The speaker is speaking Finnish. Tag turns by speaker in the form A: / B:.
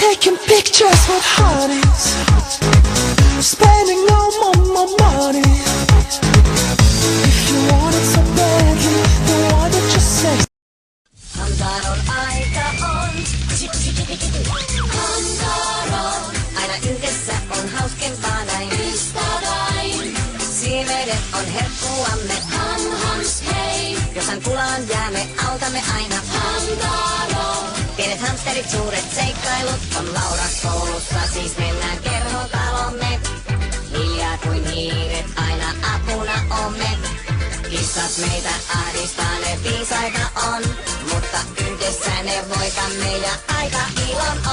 A: Taking pictures with hotties, spending no more money. If you want it so badly, then why don't you say?
B: Hamdaron aika on. Hamdaron. Aina yhdessä on hauskempaa näin. Mistä vain? Siivedet on herkkuamme. Hams hei. Jos hän pulaan jäämme, autamme aina. Hamdaron. Pienet hamsterit, suuret seikkailut on Laura koulussa, siis mennään kerhotalomme. Hiljaa kuin hiiret, aina apuna omme. Kissat meitä ahdistaa, ne viisaita on, mutta yhdessä ne voitamme ja aika ilon on.